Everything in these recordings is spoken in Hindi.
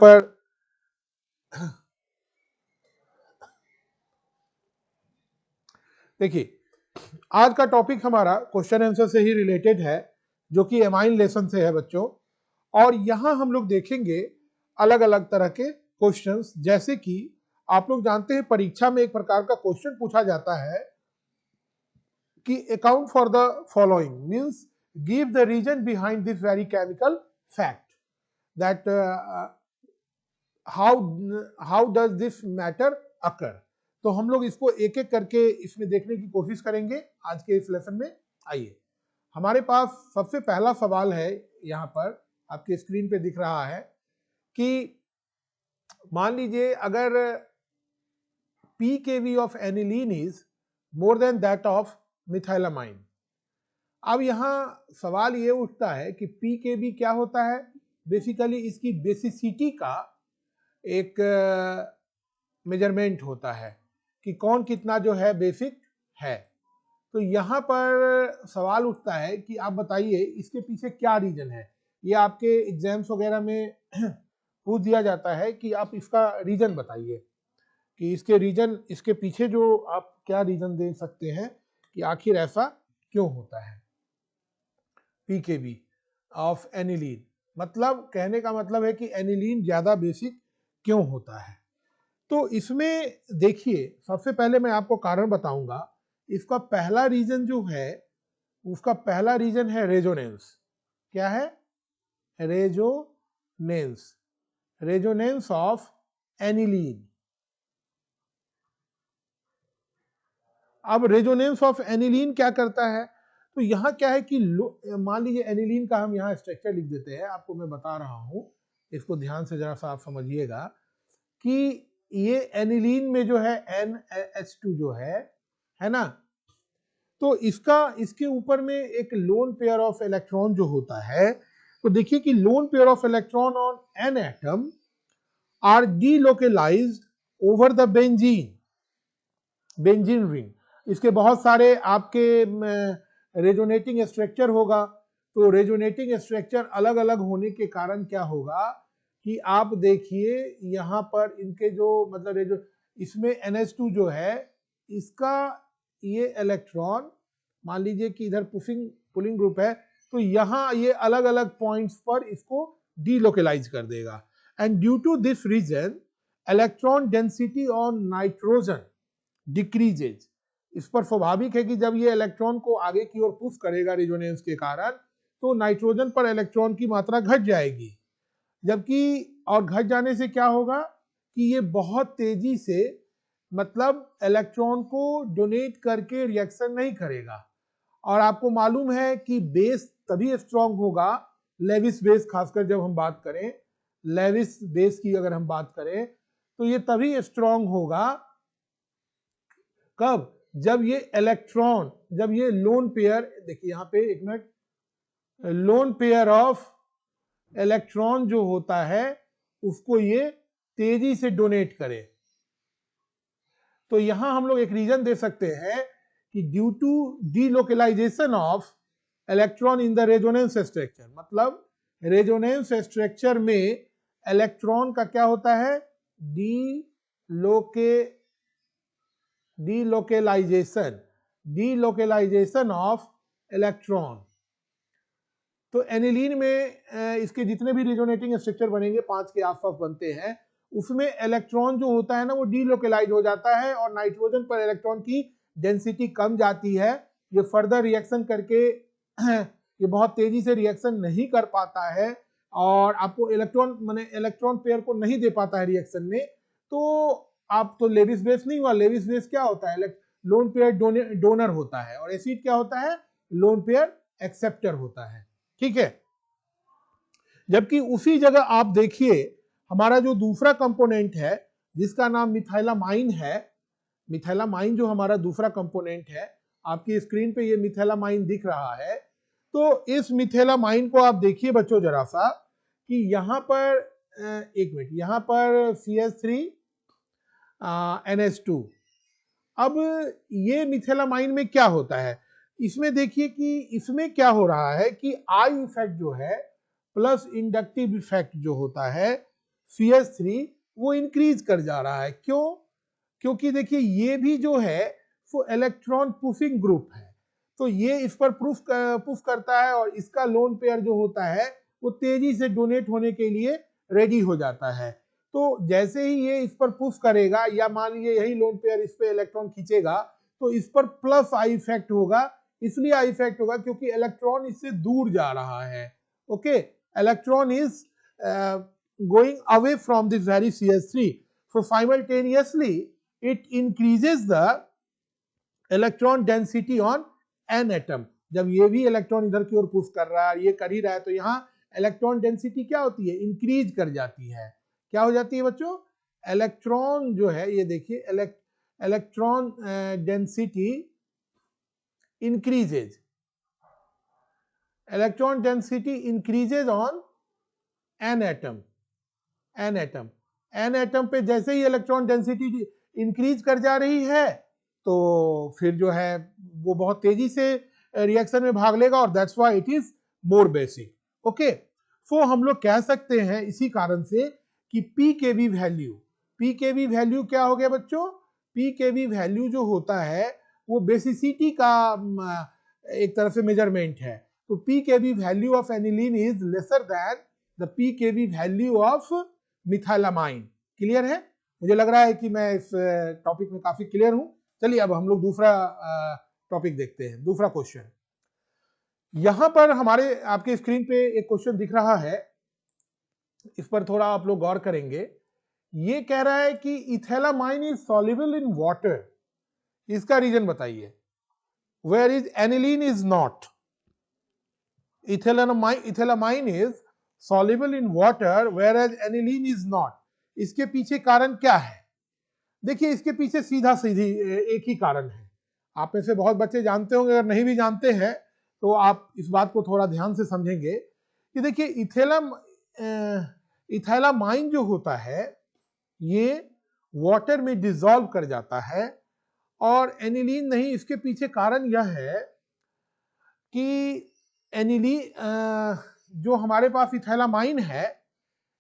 पर देखिए, आज का टॉपिक हमारा क्वेश्चन आंसर से ही रिलेटेड है, जो कि एमाइन लेसन से है बच्चों। और यहां हम लोग देखेंगे अलग अलग तरह के क्वेश्चंस, जैसे कि आप लोग जानते हैं परीक्षा में एक प्रकार का क्वेश्चन पूछा जाता है कि account for the following, means give the reason behind this very chemical fact, that how does this matter occur. तो हम लोग इसको एक एक करके इसमें देखने की कोशिश करेंगे आज के इस लेसन में। आइए, हमारे पास सबसे पहला सवाल है, यहाँ पर आपके स्क्रीन पे दिख रहा है कि मान लीजिए अगर pKb of aniline is more than that of methylamine। अब यहाँ सवाल ये उठता है कि pKb क्या होता है, बेसिकली इसकी बेसिसिटी का एक मेजरमेंट होता है कि कौन कितना जो है बेसिक है। तो यहाँ पर सवाल उठता है कि आप बताइए इसके पीछे क्या रीजन है। ये आपके एग्जाम्स वगैरह में पूछ दिया जाता है कि आप इसका रीजन बताइए, कि इसके रीजन, इसके पीछे जो आप क्या रीजन दे सकते हैं कि आखिर ऐसा क्यों होता है। पीकेबी ऑफ एनिलीन, मतलब कहने का मतलब है कि एनिलीन ज्यादा बेसिक क्यों होता है। तो इसमें देखिए, सबसे पहले मैं आपको कारण बताऊंगा। इसका पहला रीजन जो है, उसका पहला रीजन है रेजोनेंस। क्या है? Resonance, resonance of aniline. अब रेजोनेंस ऑफ एनिलीन क्या करता है, तो यहाँ क्या है कि मान लीजिए एनिलीन का हम यहाँ स्ट्रक्चर लिख देते हैं, आपको मैं बता रहा हूँ, इसको ध्यान से जरा सा आप समझिएगा कि ये एनिलीन में जो है NH2 जो है ना, तो इसके ऊपर में एक लोन पेयर ऑफ इलेक्ट्रॉन जो होता है, तो देखिए कि lone pair of electron on an atom are delocalised over the benzene, benzene ring. इसके बहुत सारे आपके रेजोनेटिंग स्ट्रक्चर होगा, तो रेजोनेटिंग स्ट्रक्चर अलग अलग होने के कारण क्या होगा कि आप देखिए यहाँ पर इनके जो मतलब इसमें NH2 जो है, इसका ये इलेक्ट्रॉन मान लीजिए कि इधर पुलिंग ग्रुप है, तो यहाँ ये अलग अलग पॉइंट्स पर इसको डीलोकेलाइज कर देगा। And due to this reason electron density on nitrogen decreases. इस पर स्वाभाविक है कि जब ये इलेक्ट्रॉन को आगे की ओर पुश करेगा रेजोनेंस के कारण, तो नाइट्रोजन पर इलेक्ट्रॉन की मात्रा घट जाएगी। जबकि और घट जाने से क्या होगा कि ये बहुत तेजी से मतलब इलेक्ट्रॉन को डोनेट करके रिएक्शन नहीं करेगा। और आपको मालूम है कि बेस तभी स्ट्रांग होगा, लेविस बेस खासकर जब हम बात करें, लेविस बेस की अगर हम बात करें, तो ये तभी स्ट्रांग होगा कब? जब ये इलेक्ट्रॉन, जब ये लोन पेयर, देखिए यहां पे एक minute, loan pair of electron जो होता है उसको ये तेजी से डोनेट करे। तो यहां हम लोग एक रीजन दे सकते हैं कि due to delocalization of electron in the resonance structure, मतलब रेजोनेंस स्ट्रक्चर में इलेक्ट्रॉन का क्या होता है? Delocalization of electron. तो एनिलीन में इसके जितने भी रेजोनेटिंग स्ट्रक्चर बनेंगे 5 के आसपास बनते हैं, उसमें इलेक्ट्रॉन जो होता है ना वो डीलोकेलाइज हो जाता है और नाइट्रोजन पर इलेक्ट्रॉन की डेंसिटी कम जाती है। ये फर्दर रिएक्शन करके ये बहुत तेजी से रिएक्शन नहीं कर पाता है और आपको इलेक्ट्रॉन पेयर को नहीं दे पाता है रिएक्शन में। तो आप तो लेविस बेस नहीं हुआ, लेविस बेस क्या होता है? लोन पेयर डोनर होता है, और एसिड क्या होता है? लोन पेयर एक्सेप्टर होता है। ठीक है, जबकि उसी जगह आप देखिए हमारा जो दूसरा कंपोनेंट है जिसका नाम मिथाइलामाइन है, मिथाइलामाइन जो हमारा दूसरा कंपोनेंट है, आपकी स्क्रीन पे ये मिथाइलामाइन दिख रहा है। तो इस मिथाइलामाइन को आप देखिए बच्चों जरा सा कि यहाँ पर एक मिनट, यहाँ पर CH3 NH2। अब ये मिथाइलामाइन में क्या होता है, इसमें देखिए कि इसमें क्या हो रहा है कि आई इफेक्ट जो है प्लस इंडक्टिव इफेक्ट जो होता है, CH3 वो इंक्रीज कर जा रहा है। क्यों? क्योंकि देखिए ये भी जो है वो इलेक्ट्रॉन प्रूफिंग ग्रुप है, तो ये इस पर प्रूफ करता है और इसका लोन पेयर जो होता है वो तेजी से डोनेट होने के लिए रेडी हो जाता है। तो जैसे ही ये इस पर प्रूफ करेगा, या मान लीजिए यही लोन पेयर इस पे इलेक्ट्रॉन खींचेगा, तो इस पर प्लस आई इफेक्ट होगा। इसलिए आई इफेक्ट होगा क्योंकि इलेक्ट्रॉन इससे दूर जा रहा है। Okay, electron is going away from this very CH3. So simultaneously it increases the electron density on n atom. जब ये भी इलेक्ट्रॉन इधर की ओर पुश कर रहा है, ये कर ही रहा है, तो यहाँ इलेक्ट्रॉन डेंसिटी क्या होती है? इंक्रीज कर जाती है। क्या हो जाती है बच्चों? इलेक्ट्रॉन जो है, ये देखिए electron density increases, electron density increases on n atom. n atom, n atom पे जैसे ही इलेक्ट्रॉन डेंसिटी इंक्रीज कर जा रही है, तो फिर जो है वो बहुत तेजी से रिएक्शन में भाग लेगा, और that's why it is more basic. Okay, so हम लोग कह सकते हैं इसी कारण से कि पी के वी वैल्यू क्या हो गया बच्चों? पी के वी वैल्यू जो होता है वो बेसिसिटी का एक तरह से मेजरमेंट है। तो P K V value of aniline is lesser than the P K V value of methylamine. Clear है? मुझे लग रहा है कि मैं इस टॉपिक में काफी क्लियर हूं। चलिए अब हम लोग दूसरा टॉपिक देखते हैं, दूसरा क्वेश्चन। यहां पर हमारे आपके स्क्रीन पे एक क्वेश्चन दिख रहा है, इस पर थोड़ा आप लोग गौर करेंगे। ये कह रहा है कि ethylamine is soluble in water, इसका रीजन बताइए। Where is aniline is not. Ethylamine is soluble in water whereas aniline is not. इसके पीछे कारण क्या है? देखिए इसके पीछे सीधा सीधी एक ही कारण है। आप में से बहुत बच्चे जानते होंगे, अगर नहीं भी जानते हैं तो आप इस बात को थोड़ा ध्यान से समझेंगे कि देखिए इथेलामाइन जो होता है ये वाटर में डिसॉल्व कर जाता है, और एनिलीन नहीं। इसके पीछे कारण यह है कि एनिलीन जो हमारे पास इथेलामाइन है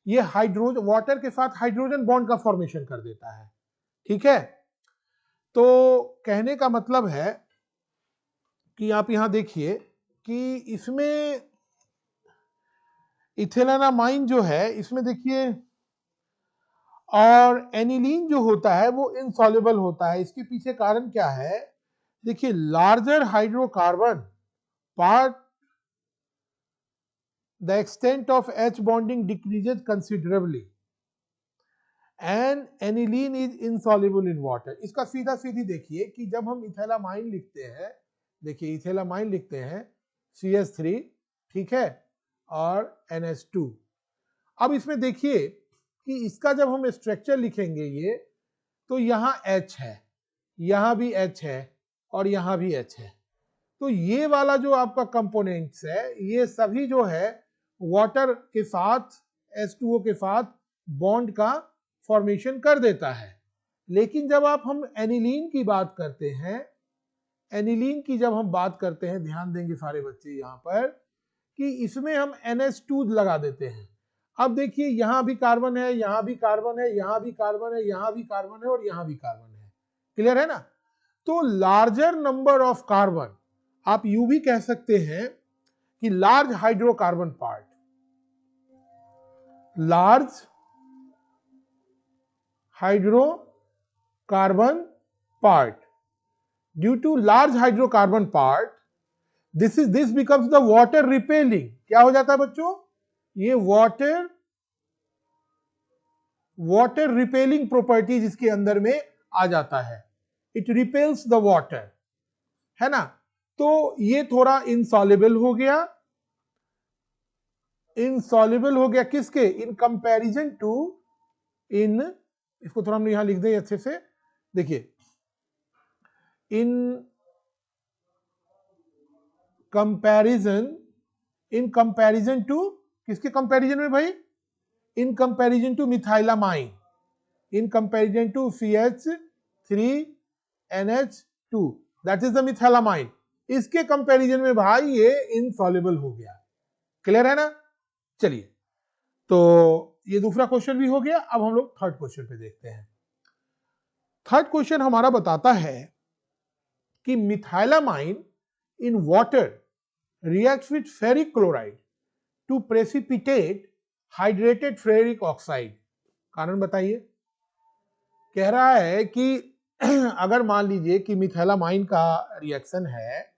ये हाइड्रोजन, वाटर के साथ हाइड्रोजन बॉन्ड का फॉर्मेशन कर देता है। ठीक है, तो कहने का मतलब है कि आप यहां देखिए कि इसमें इथेलामाइन जो है इसमें देखिए, और एनिलीन जो होता है वो इनसॉल्युबल होता है। इसके पीछे कारण क्या है? देखिए larger hydrocarbon part the extent of H bonding decreases considerably and aniline is insoluble in water. इसका सीधा सीधी देखिए कि जब हम इथेलामाइन लिखते हैं, देखिए इथेलामाइन लिखते हैं CH3, ठीक है, और NH2। अब इसमें देखिए कि इसका जब हम स्ट्रक्चर लिखेंगे ये, तो यहाँ H है, यहाँ भी H है, और यहाँ भी H है। तो ये वाला जो आपका कंपोनेंट्स है ये सभी जो है वाटर के साथ H2O के साथ बॉन्ड का फॉर्मेशन कर देता है। लेकिन जब हम एनिलीन की बात करते हैं, एनिलीन की जब हम बात करते हैं, ध्यान देंगे सारे बच्चे यहाँ पर कि इसमें हम NH2 लगा देते हैं। अब देखिए यहाँ भी कार्बन है, यहाँ भी कार्बन है, यहाँ भी कार्बन है, यहाँ भी कार्बन है, और यहाँ भी कार्बन है। क्लियर है ना? तो लार्जर नंबर ऑफ कार्बन, आप यूं भी कह सकते हैं कि large hydrocarbon part, large hydrocarbon part. Due to large hydrocarbon part, this becomes the water repelling. क्या हो जाता है बच्चों? ये water repelling properties इसके अंदर में आ जाता है। It repels the water, है ना? तो ये थोड़ा insoluble हो गया। इनसॉल्युबल हो गया किसके? इन कंपैरिजन टू, इन, इसको थोड़ा हम यहां लिख दें अच्छे से, देखिए इन कंपैरिजन टू, किसके कंपैरिजन में भाई? In comparison to methylamine, in comparison to CH3NH2, that is the methylamine. इसके कंपैरिजन में भाई ये इनसॉल्युबल हो गया। क्लियर है ना? चलिए, तो ये दूसरा क्वेश्चन भी हो गया। अब हम लोग थर्ड क्वेश्चन पे देखते हैं। थर्ड क्वेश्चन हमारा बताता है कि methylamine in water reacts with ferric chloride to precipitate hydrated ferric oxide. कारण बताइए। कह रहा है कि अगर मान लीजिए कि मिथाइलामाइन का रिएक्शन है,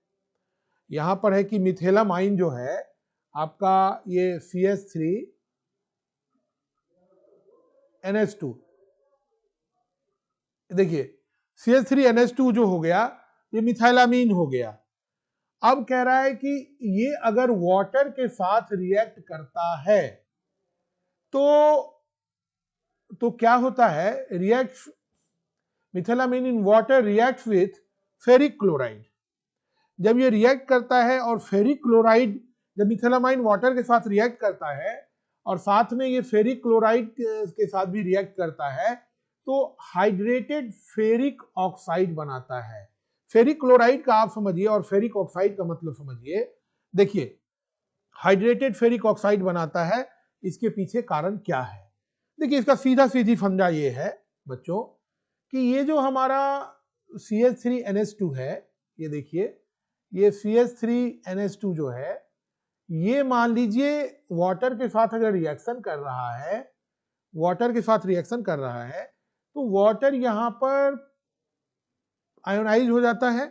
यहां पर है कि मिथाइलामाइन जो है आपका ये CH3NH2, देखिए CH3NH2 जो हो गया ये मिथाइलामीन हो गया। अब कह रहा है कि ये अगर वाटर के साथ रिएक्ट करता है तो क्या होता है, react methylamine in water react with ferric chloride. जब ये रिएक्ट करता है और फेरिक क्लोराइड, जब मिथाइलामाइन वाटर के साथ रिएक्ट करता है और साथ में ये फेरिक क्लोराइड के साथ भी रिएक्ट करता है तो हाइड्रेटेड फेरिक ऑक्साइड बनाता है। फेरिक क्लोराइड का आप समझिए और फेरिक ऑक्साइड का मतलब समझिए। देखिए हाइड्रेटेड फेरिक ऑक्साइड बनाता है, इसके पीछे कारण क्या है? देखिए इसका सीधा सीधी फंडा ये है बच्चों कि ये जो हमारा CH3NH2 है, ये देखिए ये CH3NH2 जो है ये मान लीजिए वाटर के साथ अगर रिएक्शन कर रहा है, वाटर के साथ रिएक्शन कर रहा है तो वाटर यहां पर आयोनाइज हो जाता है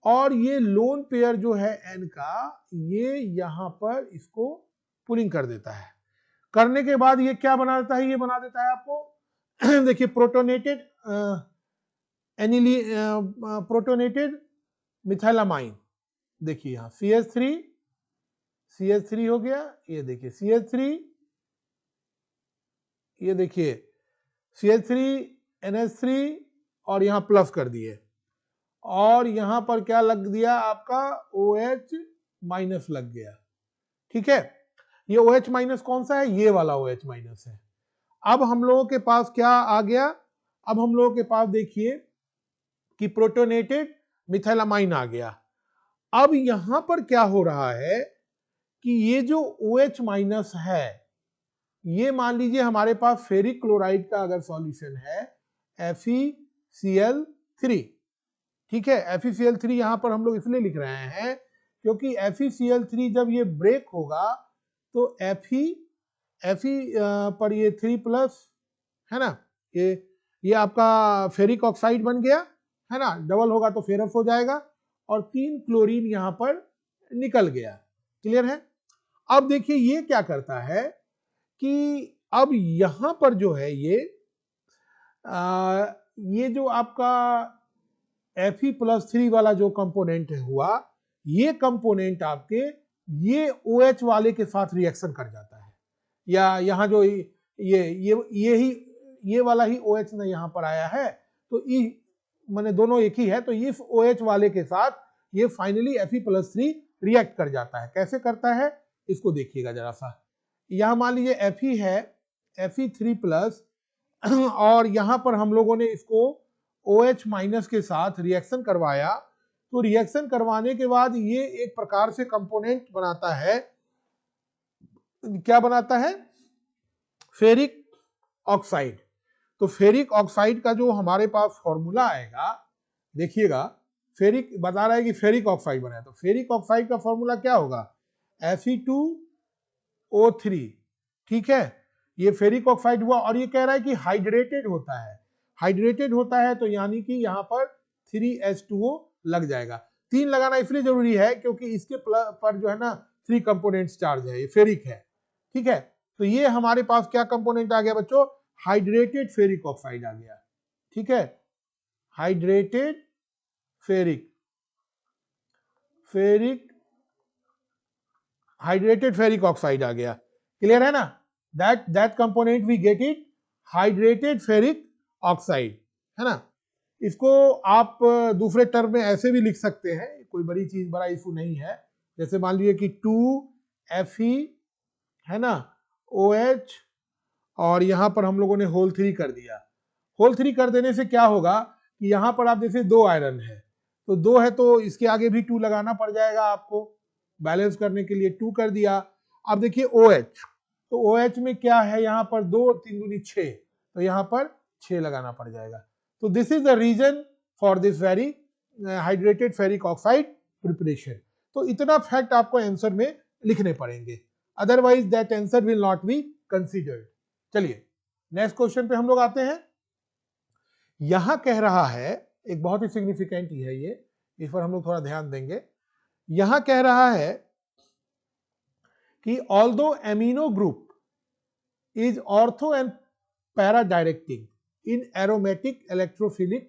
और ये लोन पेयर जो है N का ये यहां पर इसको पुलिंग कर देता है। करने के बाद ये क्या बना देता है, ये बना देता है आपको देखिए प्रोटोनेटेड प्रोटोनेटेड मिथाइलामाइन। देखिए यहां CH3 हो गया, ये देखिए CH3, ये देखिए CH3NH3 और यहां प्लस कर दिए और यहां पर क्या लग दिया आपका OH माइनस लग गया। ठीक है, ये OH माइनस कौन सा है, ये वाला OH माइनस है। अब हम लोगों के पास क्या आ गया, अब हम लोगों के पास देखिए कि प्रोटोनेटेड मिथाइलामाइन आ गया। अब यहां पर क्या हो रहा है कि ये जो OH माइनस है ये मान लीजिए हमारे पास फेरिक क्लोराइड का अगर सॉल्यूशन है FeCl3, ठीक है। FeCl3 यहां पर हम लोग इसलिए लिख रहे हैं क्योंकि FeCl3 जब ये ब्रेक होगा तो Fe पर ये 3+ है ना, ये आपका फेरिक ऑक्साइड बन गया है ना, डबल होगा तो फेरस हो जाएगा और 3 क्लोरीन यहां पर निकल गया। क्लियर है। अब देखिए ये क्या करता है कि अब यहां पर जो है ये जो आपका Fe+3 वाला जो कंपोनेंट हुआ, ये कंपोनेंट आपके ये OH वाले के साथ रिएक्शन कर जाता है, या यहाँ जो ये वाला ही OH ना यहाँ पर आया है तो माने दोनों एक ही है, तो इस OH वाले के साथ ये फाइनली Fe+3 रिएक्ट कर जाता है। कैसे करता है इसको देखिएगा जरा सा। यहाँ मान लीजिए Fe है Fe3+ और यहाँ पर हम लोगों ने इसको OH माइनस के साथ रिएक्शन करवाया, तो रिएक्शन करवाने के बाद ये एक प्रकार से कंपोनेंट बनाता है, क्या बनाता है, फेरिक ऑक्साइड। तो फेरिक ऑक्साइड का जो हमारे पास फॉर्मूला आएगा, देखिएगा फेरिक बता रहा है कि फेरिक ऑक्साइड बना है, तो फेरिक ऑक्साइड का फॉर्मूला क्या होगा, Fe2O3, ठीक है। ये फेरिक ऑक्साइड हुआ और ये कह रहा है कि हाइड्रेटेड होता है, हाइड्रेटेड होता है तो यानी कि यहाँ पर 3H2O लग जाएगा। 3 लगाना इसलिए जरूरी है क्योंकि इसके पर जो है ना 3 कंपोनेंट्स चार्ज है, ये फेरिक है, ठीक है। तो ये हमारे पास क्या कंपोनेंट आ गया बच्चों, हाइड्रेटेड फेरिक ऑक्साइड आ गया, ठीक है। हाइड्रेटेड हाइड्रेटेड फेरिक ऑक्साइड आ गया। क्लियर है ना, that component we get it hydrated ferric oxide, है ना। इसको आप दूसरे टर्म में ऐसे भी लिख सकते हैं, कोई बड़ी चीज बड़ा इशू नहीं है। जैसे मान लीजिए कि 2Fe है ना OH और यहां पर हम लोगों ने होल 3 कर दिया। होल 3 कर देने से क्या होगा कि यहां पर आप जैसे 2 आयरन है तो 2 है तो इसके आगे भी 2 लगाना पड़ जाएगा आपको, बैलेंस करने के लिए 2 कर दिया। अब देखिए OH, तो OH में क्या है यहाँ पर 2 और 3 दूनी 6, तो यहाँ पर 6 लगाना पड़ जाएगा। तो this is the reason for this very hydrated ferric oxide preparation. तो इतना फैक्ट आपको आंसर में लिखने पड़ेंगे, otherwise that answer will not be considered. चलिए नेक्स्ट क्वेश्चन पे हम लोग आते हैं। यहां कह रहा है, एक बहुत ही सिग्निफिकेंट ही है ये, इस पर हम लोग थोड़ा ध्यान देंगे। यहां कह रहा है कि although amino group is ortho and para directing in aromatic electrophilic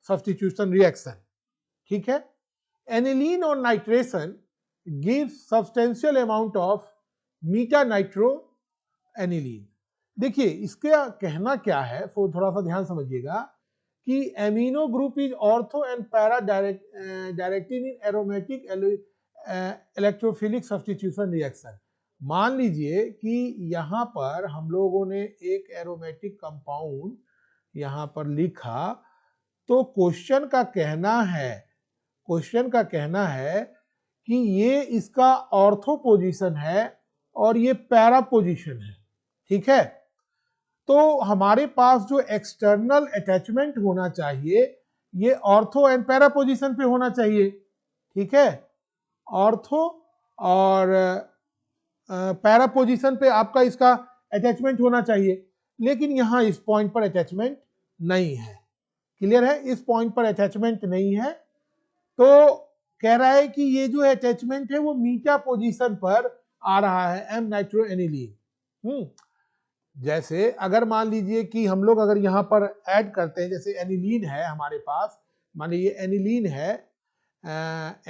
substitution reaction, ठीक है। aniline on nitration gives substantial amount of meta nitro aniline। देखिए इसका कहना क्या है, तो थोड़ा सा ध्यान समझिएगा कि amino group is ortho and para directing in aromatic electrophilic substitution reaction. मान लीजिए कि यहाँ पर हम लोगों ने एक एरोमेटिक कंपाउंड यहाँ पर लिखा, तो क्वेश्चन का कहना है कि ये इसका ऑर्थो पोजीशन है और ये पैरा पोजीशन है, ठीक है। तो हमारे पास जो एक्सटर्नल अटैचमेंट होना चाहिए ये ऑर्थो एंड पैरा पोजीशन पे होना चाहिए, ठीक है। ऑर्थो और पैरा पोजीशन पे आपका इसका अटैचमेंट होना चाहिए, लेकिन यहां इस पॉइंट पर अटैचमेंट नहीं है। क्लियर है, इस पॉइंट पर अटैचमेंट नहीं है, तो कह रहा है कि ये जो अटैचमेंट है वो मीटा पोजीशन पर आ रहा है, एम नाइट्रो एनिलीन। जैसे अगर मान लीजिए कि हम लोग अगर यहाँ पर ऐड करते हैं, जैसे एनिलीन है हमारे पास, मान लीजिए एनिलीन है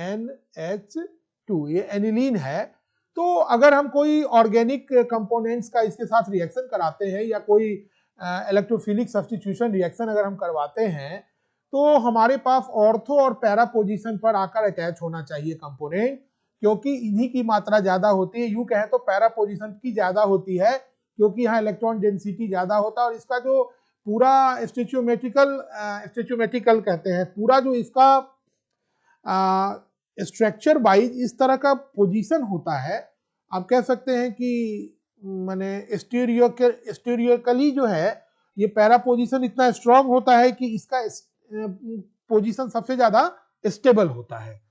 NH2, ये एनिलीन है। तो अगर हम कोई ऑर्गेनिक कंपोनेंट्स का इसके साथ रिएक्शन कराते हैं या कोई इलेक्ट्रोफिलिक सब्स्टिट्यूशन रिएक्शन अगर हम करवाते हैं, तो हमारे पास ऑर्थो और पैरा पोजीशन पर आकर अटैच होना चाहिए कंपोनेंट, क्योंकि इन्हीं की मात्रा ज्यादा होती है। यूं कहें तो पैरा पोजीशन की ज्यादा होती है क्योंकि यहाँ इलेक्ट्रॉन डेंसिटी ज्यादा होता है, और इसका जो पूरा स्टेचोमेट्रिकल कहते हैं, पूरा जो इसका स्ट्रक्चर वाइज इस तरह का पोजीशन होता है। आप कह सकते हैं कि माने स्टीरियोकली जो है ये पैरा पोजीशन इतना स्ट्रांग होता है कि इसका पोजीशन सबसे ज्यादा स्टेबल होता है।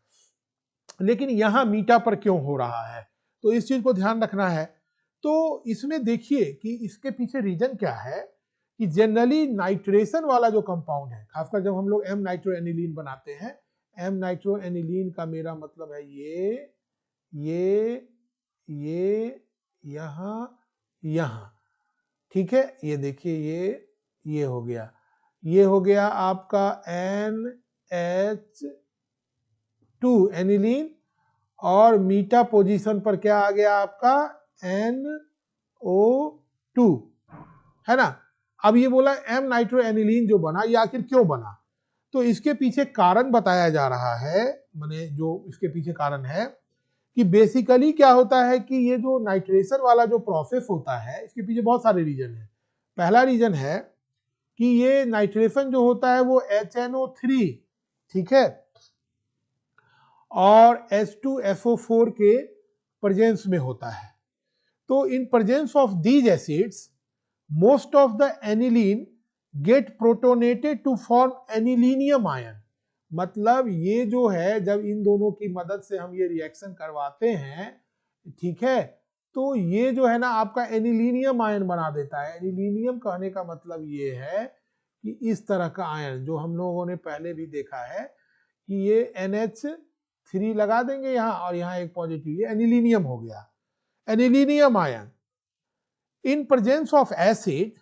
लेकिन यहां मीटा पर क्यों हो रहा है, तो इस चीज को ध्यान रखना है। तो इसमें देखिए कि इसके पीछे रीजन क्या है कि जनरली नाइट्रेशन वाला जो कंपाउंड है, खासकर जब हम लोग एम नाइट्रो एनिलीन बनाते हैं, एम नाइट्रो एनिलीन का मेरा मतलब है ये यहाँ, ठीक है। ये देखिए ये हो गया आपका NH2 एनिलीन, और मीटा पोजीशन पर क्या आ गया आपका NO2, है ना। अब ये बोला एम नाइट्रो एनिलीन जो बना, ये आखिर क्यों बना, तो इसके पीछे कारण बताया जा रहा है। माने जो इसके पीछे कारण है कि बेसिकली क्या होता है कि ये जो नाइट्रेशन वाला जो प्रोसेस होता है, इसके पीछे बहुत सारे रीजन है। पहला रीजन है कि ये नाइट्रेशन जो होता है वो HNO3, ठीक है, और H2SO4 के प्रेजेंस में होता है। तो in presence of these acids most of the aniline get protonated to form anilinium ion. मतलब ये जो है, जब इन दोनों की मदद से हम ये रिएक्शन करवाते हैं, ठीक है, तो ये जो है ना आपका एनिलीनियम आयन बना देता है। एनिलीनियम कहने का मतलब ये है कि इस तरह का आयन जो हम लोगों ने पहले भी देखा है कि ये NH3 लगा देंगे यहाँ, और यहाँ एक पॉजिटिव, ये एनिलीनियम हो गया, anilinium ion. In presence of acid,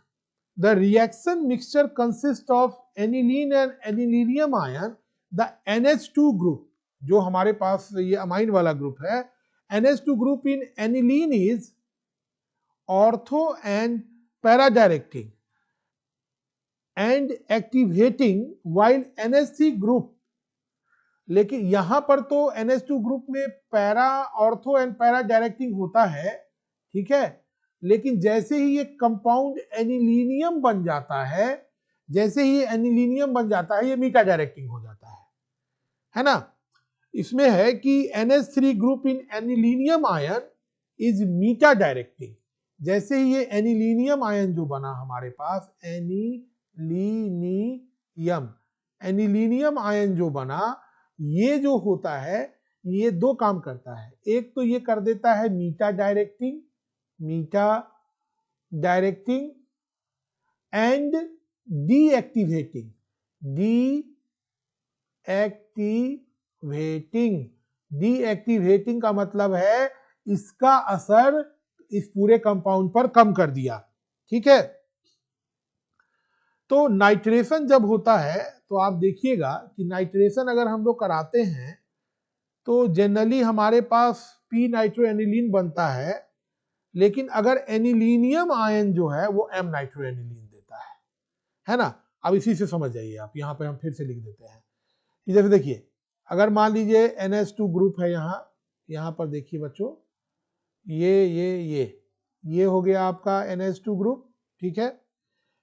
the reaction mixture consists of aniline and anilinium ion. The NH2 group, जो हमारे पास ये अमाइन वाला ग्रुप है, NH2 group in aniline is ortho and para-directing and activating, while NH3 group, लेकिन यहां पर तो NH2 ग्रुप में para ortho and para directing होता है, ठीक है। लेकिन जैसे ही ये कंपाउंड एनिलीनियम बन जाता है, ये मीटा डायरेक्टिंग हो जाता है ना। इसमें है कि NH3 group in anilinium ion is meta directing, जैसे ही ये एनिलीनियम आयन जो बना हमारे पास, एनिलीनियम आयन जो बना, ये जो होता है ये दो काम करता है। एक तो ये कर देता है मीटा डायरेक्टिंग एंड डीएक्टिवेटिंग का मतलब है इसका असर इस पूरे कंपाउंड पर कम कर दिया। ठीक है, तो नाइट्रेशन जब होता है तो आप देखिएगा कि नाइट्रेशन अगर हम लोग कराते हैं तो जनरली हमारे पास पी नाइट्रो एनिलीन बनता है, लेकिन अगर एनिलीनियम आयन जो है वो एम नाइट्रो एनिलीन देता है ना। अब इसी से समझ जाइए आप, यहाँ पे हम फिर से लिख देते हैं कि जैसे देखिए, अगर मान लीजिए NH2 ग्रुप है यहाँ पर देखिए बच्चों, ये हो गया आपका NH2 ग्रुप। ठीक है,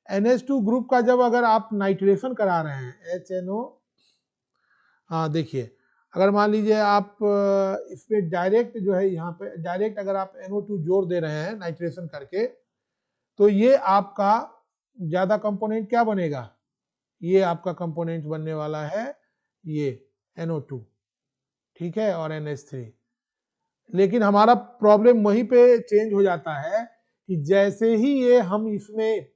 NH2 ग्रुप का जब अगर आप नाइट्रेशन करा रहे हैं HNO, हाँ देखिए, अगर मान लीजिए आप इस पे डायरेक्ट जो है, यहाँ पे डायरेक्ट अगर आप NO2 जोड़ दे रहे हैं नाइट्रेशन करके, तो ये आपका ज्यादा कंपोनेंट क्या बनेगा, ये आपका कंपोनेंट बनने वाला है ये NO2। ठीक है, और NH3। लेकिन हमारा प्रॉब्लम वहीं पे चेंज हो जाता है कि जैसे ही ये हम इसमें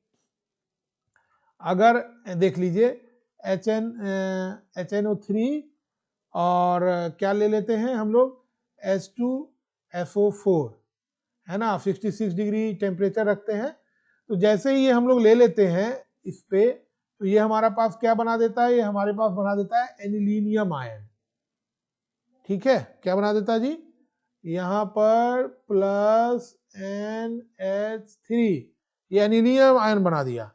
अगर देख लीजिए HNO3 और क्या ले लेते हैं हम लोग H2SO4, है ना, 66 डिग्री टेम्परेचर रखते हैं। तो जैसे ही ये हम लोग ले लेते हैं इस पे, तो ये हमारा पास क्या बना देता है, ये हमारे पास बना देता है एनिलीनियम आयन। ठीक है, क्या बना देता है जी, यहाँ पर प्लस NH3, ये एनिलीनियम आयन बना दिया।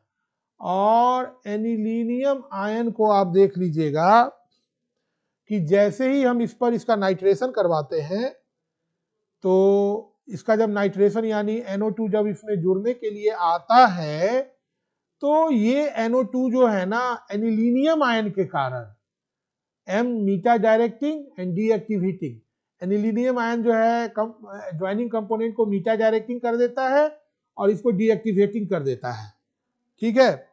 और एनिलीनियम आयन को आप देख लीजिएगा कि जैसे ही हम इस पर इसका नाइट्रेशन करवाते हैं, तो इसका जब नाइट्रेशन यानी NO2 जब इसमें जुड़ने के लिए आता है, तो ये NO2 जो है ना, एनिलीनियम आयन के कारण M meta directing and deactivating, anilinium ion जो है ज्वाइनिंग कंपोनेंट को मीटा डायरेक्टिंग कर देता है और इसको डीएक्टिवेटिंग कर देता है। ठीक है,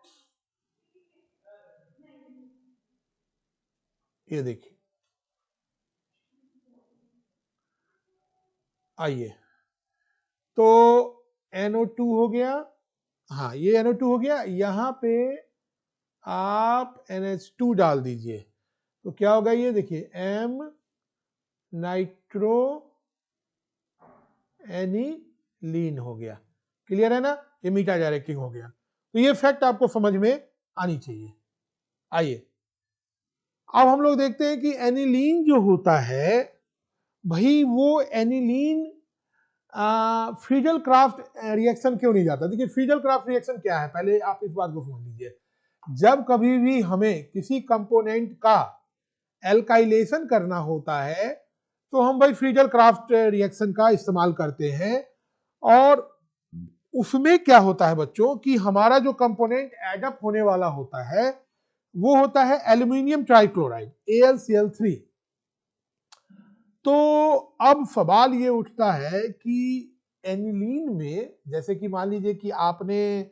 ये देखिए, आइए, तो NO2 हो गया, हाँ ये NO2 हो गया, यहाँ पे आप NH2 डाल दीजिए, तो क्या होगा, ये देखिए M नाइट्रो एनिलीन हो गया। क्लियर है ना, ये मीटा डायरेक्टिंग हो गया। तो ये फैक्ट आपको समझ में आनी चाहिए। आइए, अब हम लोग देखते हैं कि एनिलीन जो होता है भाई, वो एनिलीन फ्रीजल क्राफ्ट रिएक्शन क्यों नहीं जाता। देखिए, फ्रीजल क्राफ्ट रिएक्शन क्या है, पहले आप इस बात को समझ लीजिए। जब कभी भी हमें किसी कंपोनेंट का एल्काइलेशन करना होता है, तो हम भाई फ्रीजल क्राफ्ट रिएक्शन का इस्तेमाल करते हैं। और उसमें क्या होता है बच्चों कि हमारा जो कंपोनेंट एडअप होने वाला होता है वो होता है एल्यूमिनियम ट्राइक्लोराइड AlCl3। तो अब सवाल ये उठता है कि एनिलीन में, जैसे कि मान लीजिए कि आपने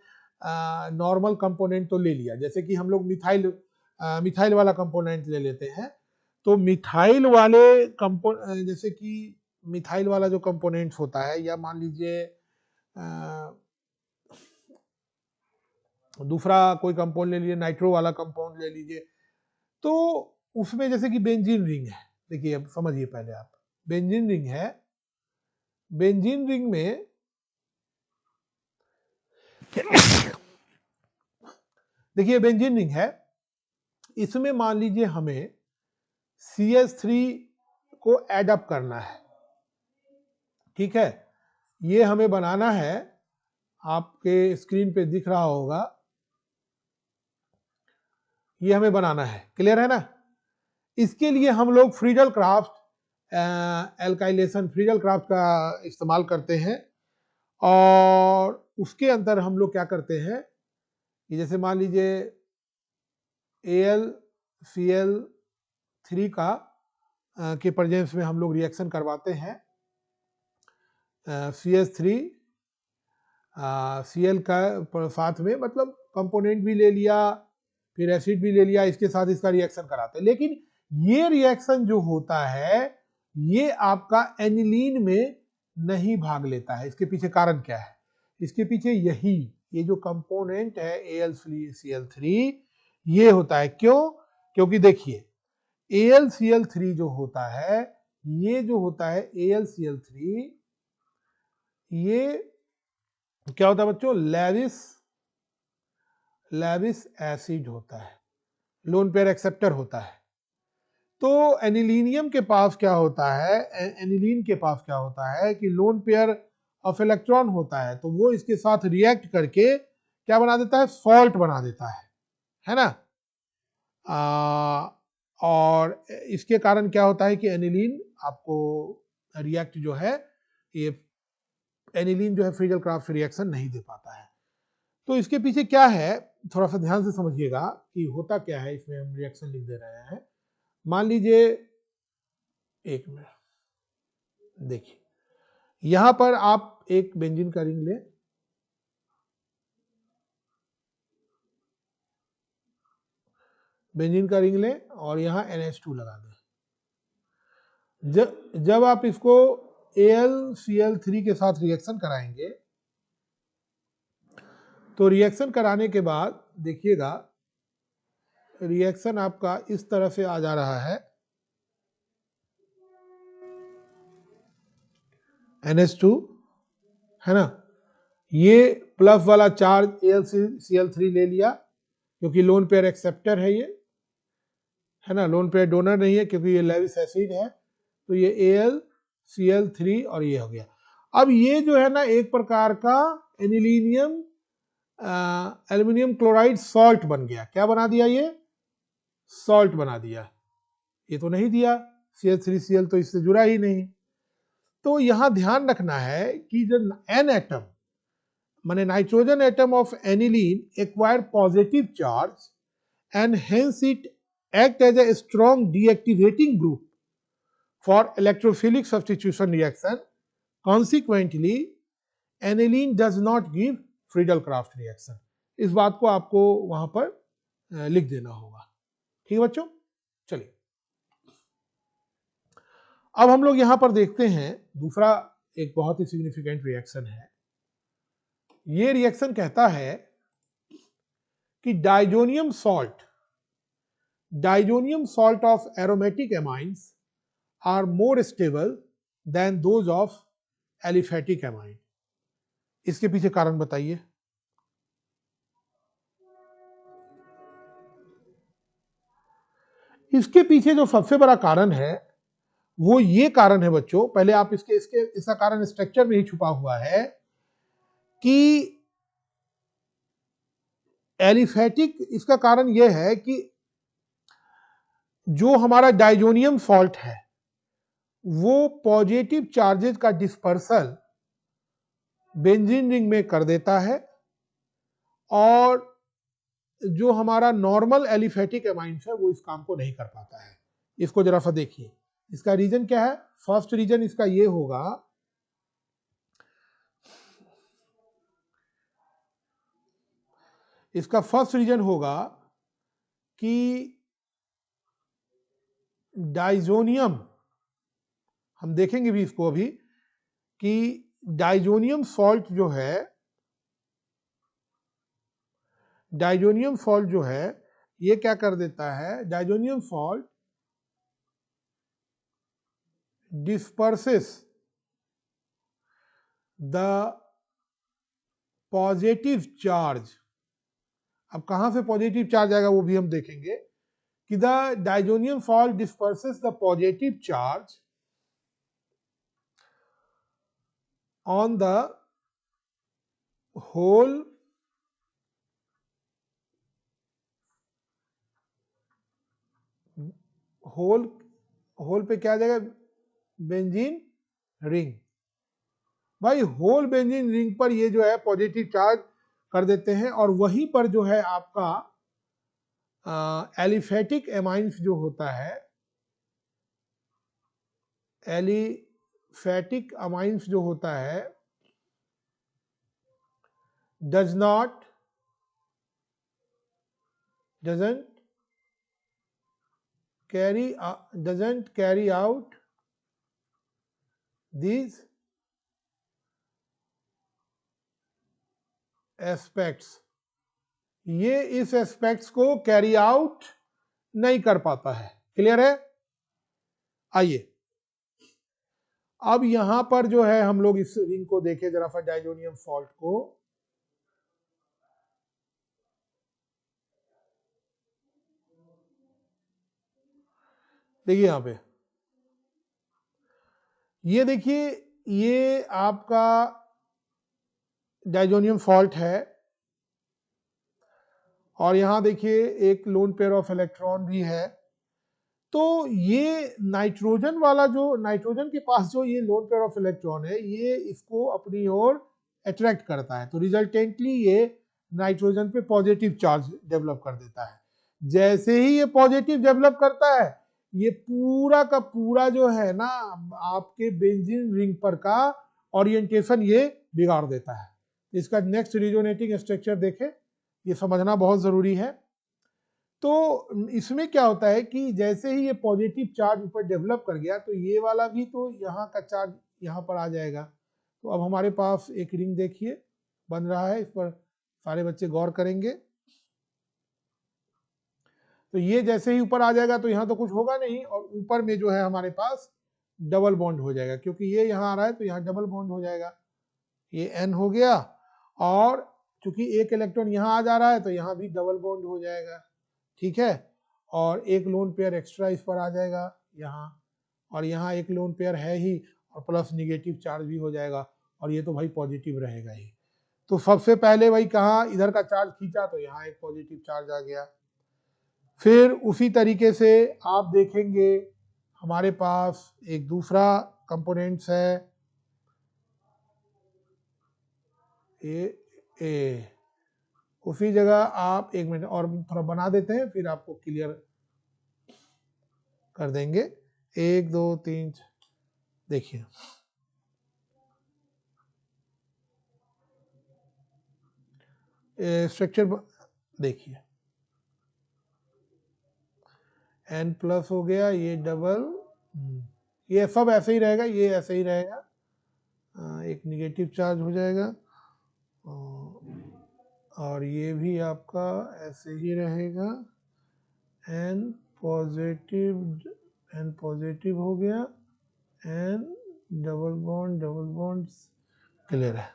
नॉर्मल कंपोनेंट तो ले लिया, जैसे कि हम लोग मिथाइल वाला कंपोनेंट ले लेते हैं। तो मिथाइल वाले जैसे कि मिथाइल वाला जो कंपोनेंट होता है, या मान लीजिए दूसरा कोई कंपाउंड ले लीजिए, नाइट्रो वाला कंपाउंड ले लीजिए, तो उसमें जैसे कि बेंजीन रिंग है। देखिए, अब समझिए पहले आप, बेंजीन रिंग है, बेंजीन रिंग में देखिए बेंजीन रिंग है, इसमें मान लीजिए हमें CH3 को ऐड अप करना है। ठीक है, ये हमें बनाना है, आपके स्क्रीन पे दिख रहा होगा, ये हमें बनाना है। क्लियर है ना, इसके लिए हम लोग frizzle craft alkylation, frizzle craft का इस्तेमाल करते हैं। और उसके अंदर हम लोग क्या करते हैं कि जैसे मान लीजिए AlCl3 का के प्रेजेंस में हम लोग रिएक्शन करवाते हैं CH3 Cl का साथ में, मतलब कंपोनेंट भी ले लिया, फिर एसिड भी ले लिया, इसके साथ इसका रिएक्शन कराते हैं। लेकिन ये रिएक्शन जो होता है ये आपका एनिलीन में नहीं भाग लेता है। इसके पीछे कारण क्या है? इसके पीछे यही, ये जो कंपोनेंट है AlCl3 ये होता है। क्यों? क्योंकि देखिए AlCl3 जो होता है, ये जो होता है AlCl3, ये क्या होता है बच्चों? लेविस एसिड होता है, लोन पेयर एक्सेप्टर होता है। तो एनिलीनियम के पास क्या होता है, एनिलीन के पास क्या होता है कि लोन पेयर ऑफ इलेक्ट्रॉन होता है, तो वो इसके साथ रिएक्ट करके क्या बना देता है? सॉल्ट बना देता है ना। और इसके कारण क्या होता है कि एनिलीन आपको रिएक्ट जो है, ये एनिलीन जो है फ्रीडल क्राफ्ट रिएक्शन नहीं दे पाता है। तो इसके पीछे क्या है, थोड़ा सा ध्यान से समझिएगा कि होता क्या है। इसमें हम रिएक्शन लिख दे रहे हैं। मान लीजिए, एक मिनट, देखिए यहां पर आप एक बेंजीन का रिंग लें, बेंजीन का रिंग लें और यहां NH2 लगा दें। जब आप इसको AlCl3 के साथ रिएक्शन कराएंगे, तो रिएक्शन कराने के बाद देखिएगा रिएक्शन आपका इस तरह से आ जा रहा है, NH2 है ना। ये प्लस वाला चार्ज AlCl3 ले लिया क्योंकि लोन पेयर एक्सेप्टर है ये, है ना, लोन पेयर डोनर नहीं है क्योंकि ये लेविस एसिड है। तो ये AlCl3 और ये हो गया। अब ये जो है ना एक प्रकार का एनिलीनियम एल्यूमिनियम क्लोराइड सॉल्ट बन गया। क्या बना दिया? ये सॉल्ट बना दिया। ये तो नहीं दिया, Cl3Cl तो इससे जुड़ा ही नहीं। तो यहां ध्यान रखना है कि जो एन एटम माने nitrogen atom of aniline acquire positive charge and hence it act as a strong deactivating group for electrophilic substitution reaction. Consequently, aniline does not give Friedel-Crafts reaction. इस बात को आपको वहां पर लिख देना होगा। ठीक है बच्चों, चलिए अब हम लोग यहां पर देखते हैं दूसरा एक बहुत ही सिग्निफिकेंट रिएक्शन है। ये रिएक्शन कहता है कि diazonium salt of aromatic amines are more stable than those of aliphatic amine. इसके पीछे कारण बताइए। इसके पीछे जो सबसे बड़ा कारण है वो ये कारण है बच्चों, पहले आप इसका कारण स्ट्रक्चर में ही छुपा हुआ है कि एलिफेटिक, इसका कारण यह है कि जो हमारा डाइजोनियम सॉल्ट है वो पॉजिटिव चार्जेस का डिस्पर्सल बेंजीन रिंग में कर देता है, और जो हमारा नॉर्मल एलिफेटिक एमाइंस है वो इस काम को नहीं कर पाता है। इसको जरा सा देखिए, इसका रीजन क्या है? फर्स्ट रीजन इसका ये होगा, इसका फर्स्ट रीजन होगा कि डाइजोनियम, हम देखेंगे भी इसको अभी, कि डाइजोनियम सॉल्ट जो है, डाइजोनियम सॉल्ट जो है ये क्या कर देता है? Diazonium salt disperses the positive charge. अब कहां से पॉजिटिव चार्ज आएगा वो भी हम देखेंगे कि the diazonium salt disperses the positive charge on the whole whole पे क्या आ जाएगा? Benzene ring. भाई होल बेंजीन रिंग पर ये जो है पॉजिटिव चार्ज कर देते हैं, और वहीं पर जो है आपका एलिफेटिक एमाइंस जो होता है, एलिफेटिक अमाइंस जो होता है doesn't carry out these aspects, ये इस एस्पेक्ट्स को कैरी आउट नहीं कर पाता है। क्लियर है? आइए अब यहां पर जो है हम लोग इस रिंग को देखें जरा सा, डायजोनियम सॉल्ट को। देखिए यहां पे, ये देखिए ये आपका डायजोनियम सॉल्ट है और यहां देखिए एक लोन पेयर ऑफ इलेक्ट्रॉन भी है। तो ये नाइट्रोजन वाला, जो नाइट्रोजन के पास जो ये लोन पेयर ऑफ इलेक्ट्रॉन है, ये इसको अपनी ओर अट्रैक्ट करता है, तो रिजल्टेंटली ये नाइट्रोजन पे पॉजिटिव चार्ज डेवलप कर देता है। जैसे ही ये पॉजिटिव डेवलप करता है, ये पूरा का पूरा जो है ना आपके बेंजीन रिंग पर का ओरिएंटेशन ये बिगाड़ देता है। इसका नेक्स्ट रिजोनेटिंग स्ट्रक्चर देखें, ये समझना बहुत जरूरी है। तो इसमें क्या होता है कि जैसे ही ये पॉजिटिव चार्ज ऊपर डेवलप कर गया, तो ये वाला भी तो यहाँ का चार्ज यहाँ पर आ जाएगा। तो अब हमारे पास एक रिंग देखिए बन रहा है, इस पर सारे बच्चे गौर करेंगे। तो ये जैसे ही ऊपर आ जाएगा तो यहाँ तो कुछ होगा नहीं, और ऊपर में जो है हमारे पास डबल बॉन्ड हो जाएगा, क्योंकि ये यहाँ आ रहा है तो यहाँ डबल बॉन्ड हो जाएगा। ये N हो गया, और चूंकि एक इलेक्ट्रॉन यहाँ आ जा रहा है तो यहाँ भी डबल बॉन्ड हो जाएगा। ठीक है, और एक लोन पेयर एक्स्ट्रा इस पर आ जाएगा यहाँ, और यहाँ एक लोन पेयर है ही, और प्लस निगेटिव चार्ज भी हो जाएगा, और ये तो भाई पॉजिटिव रहेगा ही। तो सबसे पहले भाई कहाँ इधर का चार्ज खींचा तो यहाँ एक पॉजिटिव चार्ज आ गया। फिर उसी तरीके से आप देखेंगे हमारे पास एक दूसरा कंपोनेंट्स है ए। उसी जगह आप एक मिनट और थोड़ा बना देते हैं, फिर आपको क्लियर कर देंगे। 1 2 3 देखिए, स्ट्रक्चर देखिए, N प्लस हो गया, ये डबल, ये सब ऐसे ही रहेगा, ये ऐसे ही रहेगा, एक निगेटिव चार्ज हो जाएगा, और ये भी आपका ऐसे ही रहेगा, N पॉजिटिव हो गया, N डबल बॉन्ड क्लियर है।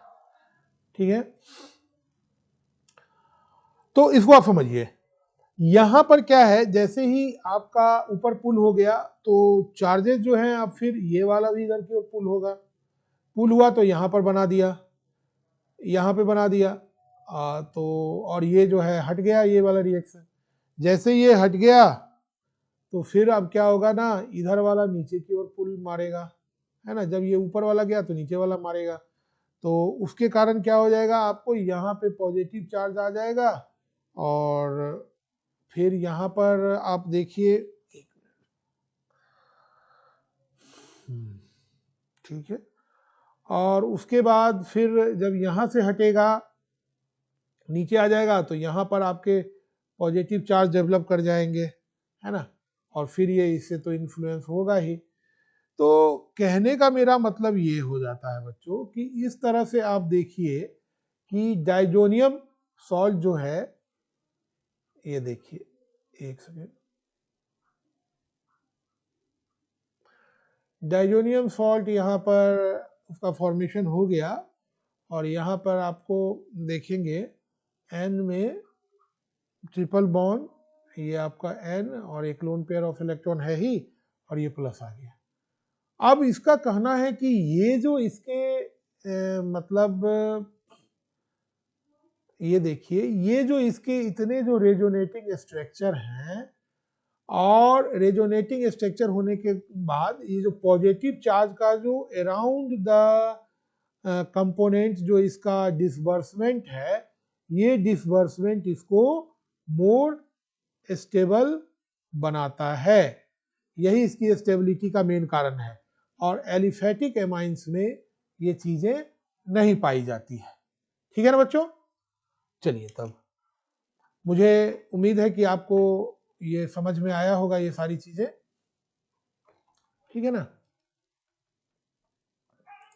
ठीक है, तो इसको आप समझिए। यहां पर क्या है, जैसे ही आपका ऊपर पुल हो गया तो चार्जेस जो हैं अब फिर ये वाला भी इधर की ओर पुल होगा। पुल हुआ तो यहां पर बना दिया, यहां पे बना दिया, तो और ये जो है हट गया, ये वाला रिएक्शन। जैसे ये हट गया तो फिर अब क्या होगा ना, इधर वाला नीचे की ओर पुल मारेगा, है ना। जब ये ऊपर वाला गया तो नीचे वाला मारेगा, तो उसके कारण क्या हो जाएगा, आपको यहाँ पे पॉजिटिव चार्ज आ जाएगा, और फिर यहाँ पर आप देखिए, ठीक है, और उसके बाद फिर जब यहाँ से हटेगा नीचे आ जाएगा तो यहाँ पर आपके पॉजिटिव चार्ज डेवलप कर जाएंगे, है ना, और फिर ये इससे तो इन्फ्लुएंस होगा ही। तो कहने का मेरा मतलब ये हो जाता है बच्चों कि इस तरह से आप देखिए कि डायजोनियम सॉल्ट जो है, ये देखिए, एक सेकेंड, डायजोनियम सॉल्ट यहाँ पर उसका फॉर्मेशन हो गया, और यहाँ पर आपको देखेंगे N में ट्रिपल बॉन्ड, ये आपका N और एक लोन पेयर ऑफ इलेक्ट्रॉन है ही, और ये प्लस आ गया। अब इसका कहना है कि ये जो इसके मतलब ये देखिए, ये जो इसके इतने जो रेजोनेटिंग स्ट्रक्चर हैं, और रेजोनेटिंग स्ट्रक्चर होने के बाद ये जो पॉजिटिव चार्ज का जो अराउंड द कंपोनेंट जो इसका डिसबर्समेंट है, ये डिसबर्समेंट इसको मोर स्टेबल बनाता है। यही इसकी स्टेबिलिटी का मेन कारण है, और एलिफेटिक एमाइंस में ये चीजें नहीं पाई जाती है। ठीक है ना बच्चों। चलिए तब मुझे उम्मीद है कि आपको ये समझ में आया होगा ये सारी चीजें, ठीक है ना।